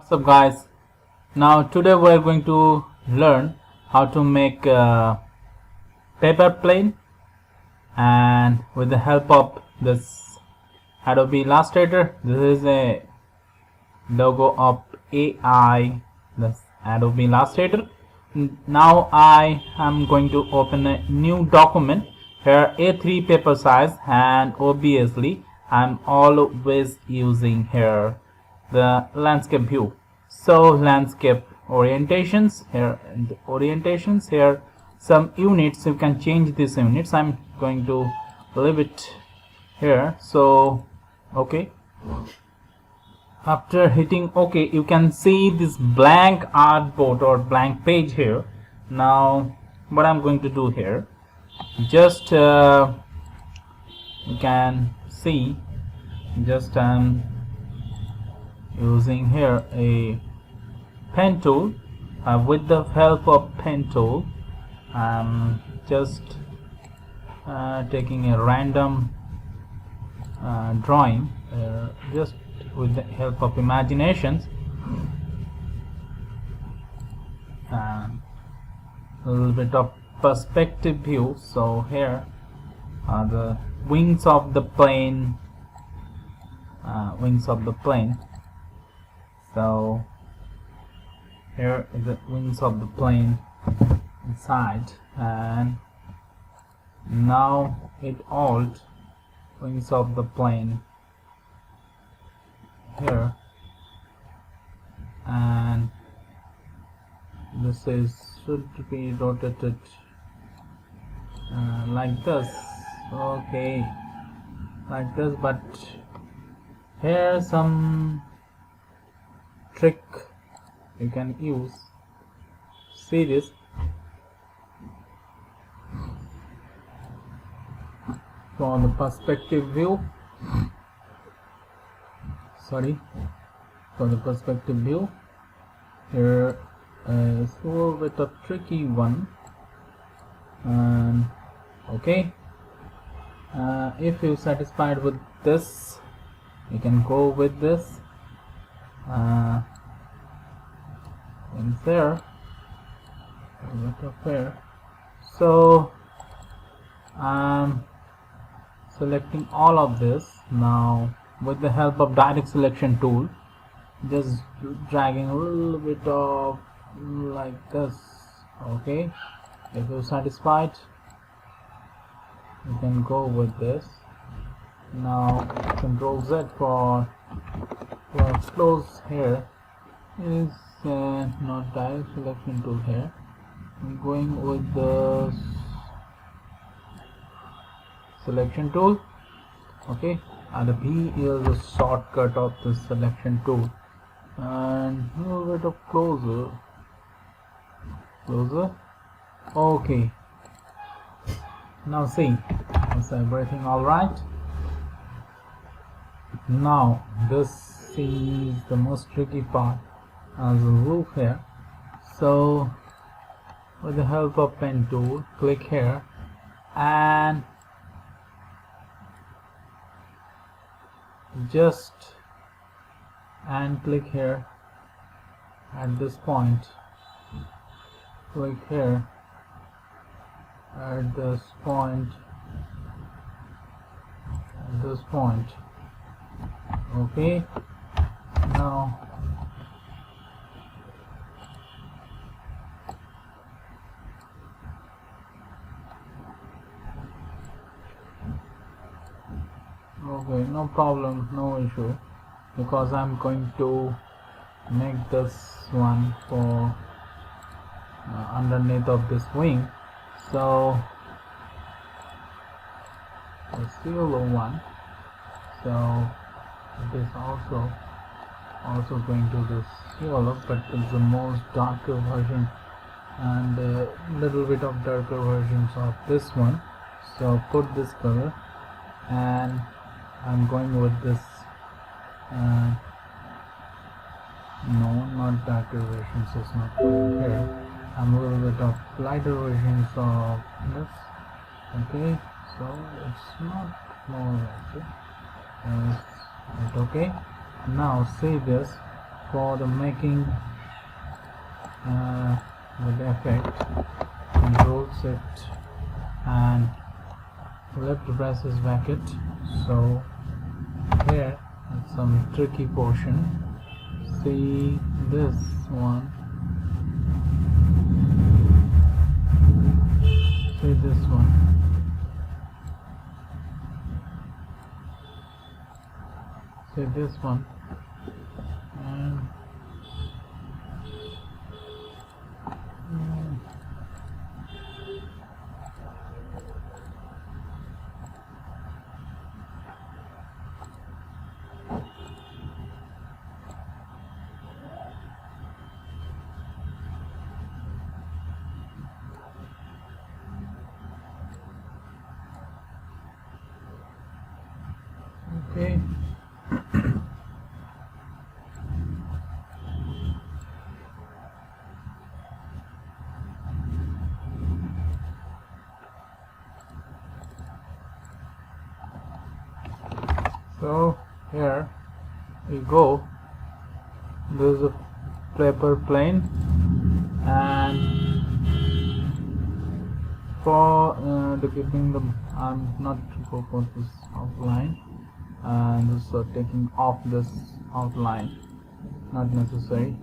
What's up guys? Now today we're going to learn how to make a paper plane, and with the help of this Adobe Illustrator. This is a logo of AI, this Adobe Illustrator. Now I am going to open a new document here, A3 paper size, and obviously I'm always using here the landscape view. So landscape orientations here, and orientations here, some units, you can change these units. I'm going to leave it here. So okay, after hitting OK, you can see this blank artboard or blank page here. Now what I'm going to do here, just you can see, just using here a pen tool. With the help of pen tool, I'm just taking a random drawing, just with the help of imaginations, and a little bit of perspective view. So here are the wings of the plane, so here is the wings of the plane inside, and now hit Alt, wings of the plane here, and this should be rotated like this. Okay, like this, but here some trick you can use. See this, for the perspective view, for the perspective view, here is a little bit of tricky one. And okay, if you're satisfied with this, you can go with this. And there, a bit of here. So I'm selecting all of this. Now with the help of direct selection tool, just dragging a little bit of like this. Okay, if you're satisfied, you can go with this. Now Control Z for close. Here is not direct selection tool here. I'm going with the selection tool. Okay, and the B is a shortcut of the selection tool, and a little bit of closer. Okay, now see, is everything all right? Now this is the most tricky part, as a roof here. So with the help of pen tool, click here and click here at this point, click here at this point, okay. Now okay, no problem, no issue, because I'm going to make this one for underneath of this wing. So the yellow one, so it is also going to this yellow, but it's the most darker version and a little bit of darker versions of this one. So put this color, and I'm going with this no, not darker versions, it's not going here. I'm a little bit of lighter versions of this. Okay, so it's not more like it. Okay, now see this, for the making with the effect, control shift and left presses bracket. So here is some tricky portion. See this one, see this one, see this one, and okay. So here we go. This is a paper plane, and for the keeping the I'm not go for this outline, and so taking off this outline, not necessary.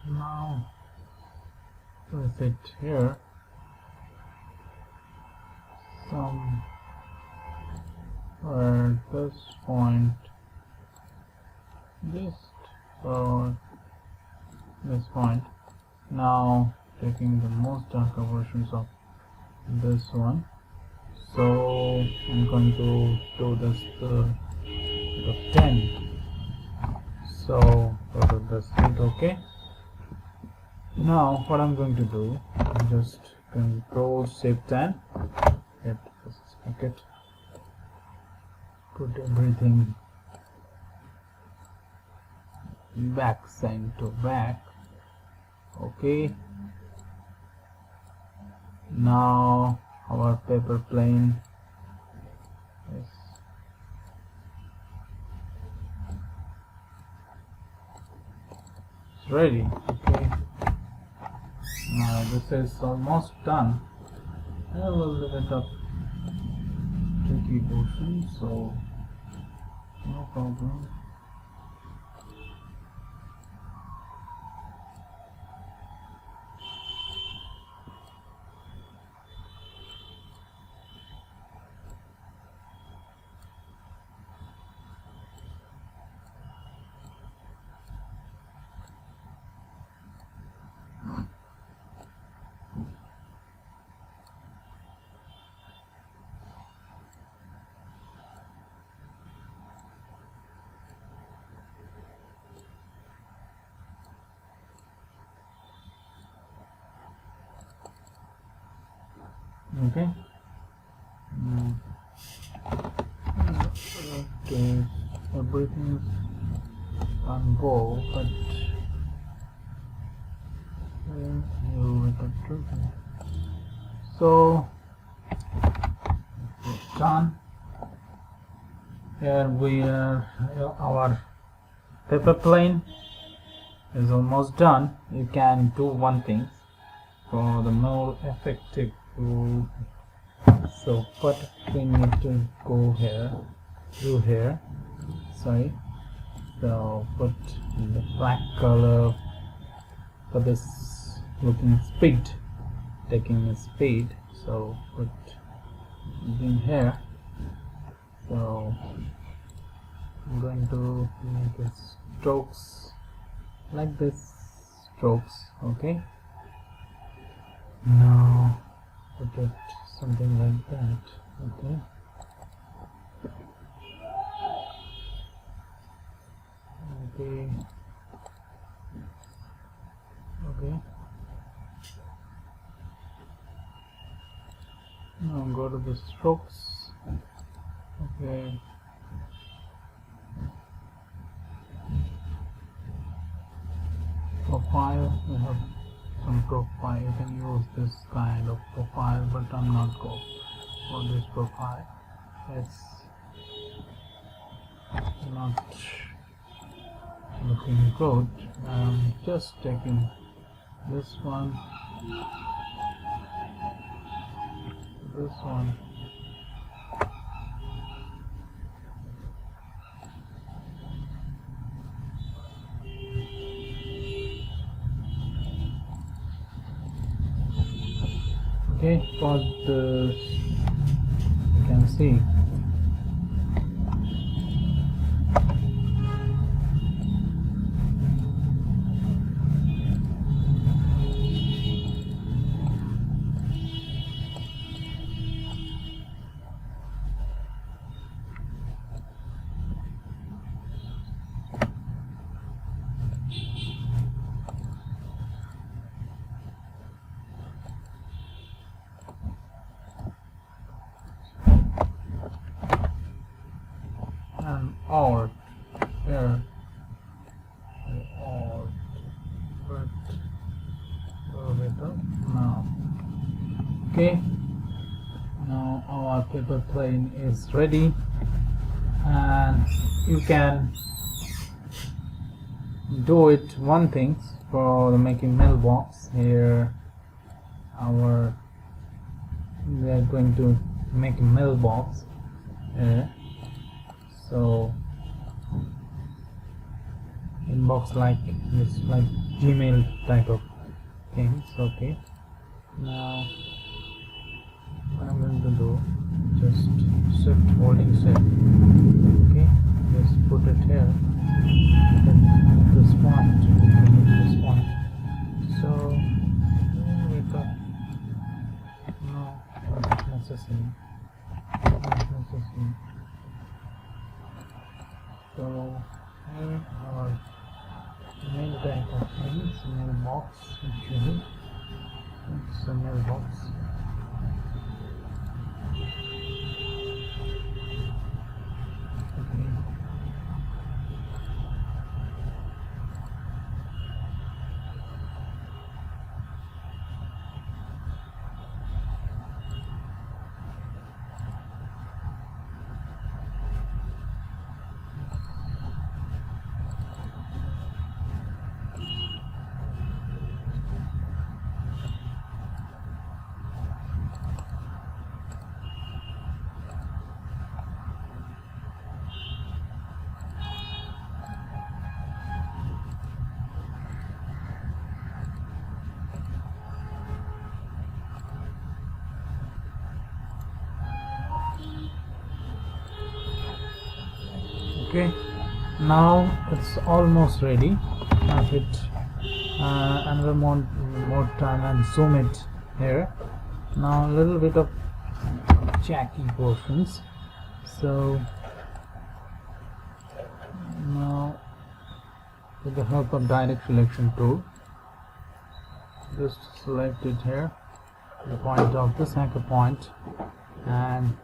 Now place it here, some where this point, just for this point. Now taking the most darker versions of this one, so I'm going to do this the 10. So go to the sheet. Okay. Now what I'm going to do, just control shift 10, hit this bracket, put everything back, send to back. Okay. Now our paper plane is ready. Okay. Now this is almost done. I have a little bit of tricky portion, so no problem. Okay. Okay, everything is on go, but so it's done. Here we are, our paper plane is almost done. You can do one thing for the more effective. So what we need to go here, do here, sorry, so put the black color for this looking speed, taking a speed. So put in here. So I'm going to make it strokes like this, strokes. Okay, now put it something like that. Okay, okay, okay. Now go to the strokes. Okay, profile. We have some profile. You can use this kind of profile, but I'm not going for this profile. It's not looking good. I'm just taking this one, this one. Okay, for this you can see an alt here, alt, but better now. Okay, now our paper plane is ready, and you can do it one thing for making mailbox. Here we are going to make a mailbox here. So inbox like this, like Gmail type of things. Okay, now what I'm going to do, just shift holding shift. Okay, just put it here, at this point, this point. So we got no, not necessary, not necessary. So here our mail type of things, mailbox. Actually, it's a mailbox. Okay. Okay, now it's almost ready. I hit another more time and zoom it here. Now a little bit of jacky portions. So now with the help of direct selection tool, just select it here, the point of this anchor point, and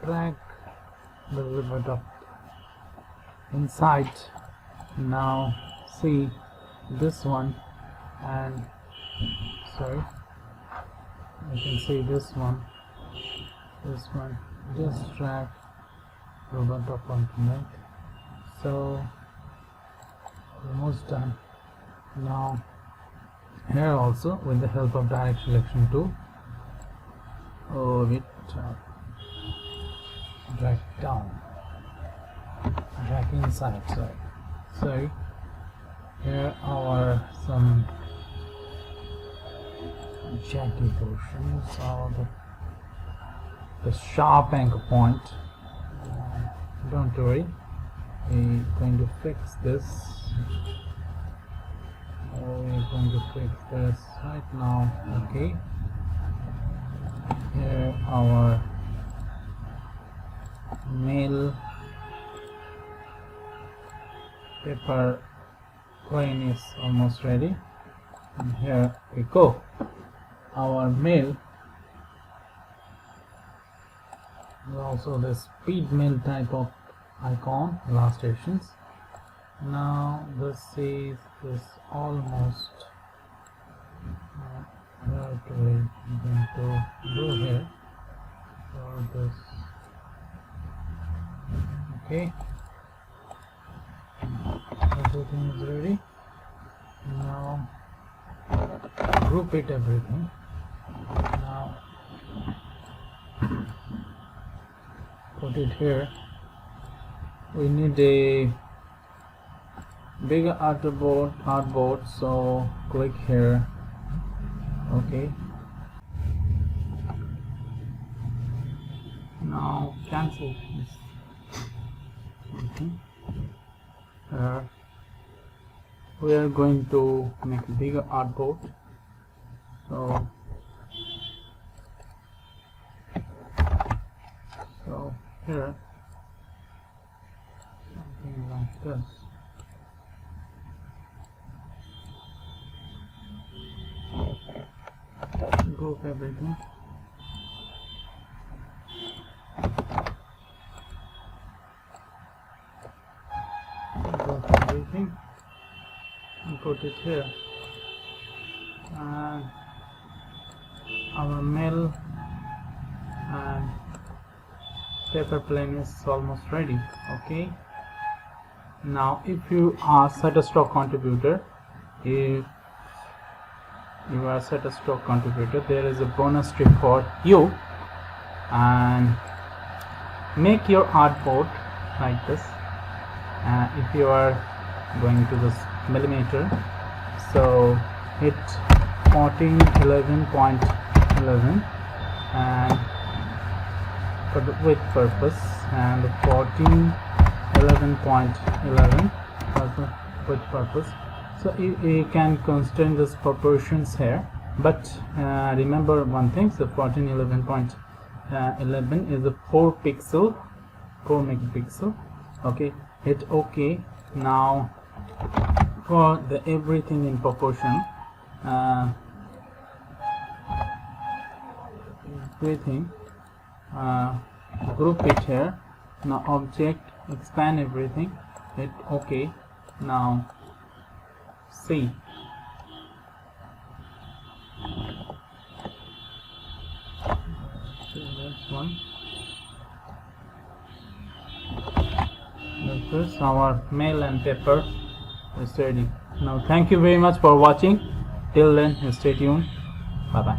drag a little bit of inside. Now see this one, and sorry, you can see this one, just drag a little bit up onto it. So almost done. Now here also with the help of direct selection tool, drag down, drag inside. So here are some jagged portions, or the sharp anchor point. Don't worry, we're going to fix this. We're going to fix this right now. Okay, here our mail paper plane is almost ready, and here we go, our mail. Also the speed mail type of icon, illustrations. Now this is almost what we're going to do here for this. Okay, everything is ready. Now group it everything. Now put it here. We need a bigger artboard, so click here. Okay, now cancel this. Okay, we are going to make a bigger artboard, so here something like this. Group everything. Group everything and put it here. And our mail and paper plane is almost ready. Okay, now if you are Statistical contributor, if you are Statistical contributor, there is a bonus tip for you, and make your artboard like this. If you are going to this millimeter, so hit 1411.11 and for the width purpose, and 1411.11 for the width purpose. So you can constrain this proportions here, but remember one thing, so 1411.11 is a 4 megapixel. Okay, hit OK. Now for the everything in proportion, everything, group it here. Now object, expand everything, hit OK. Now see, that's one. This is our mail and paper is ready. Now thank you very much for watching. Till then, stay tuned. Bye bye.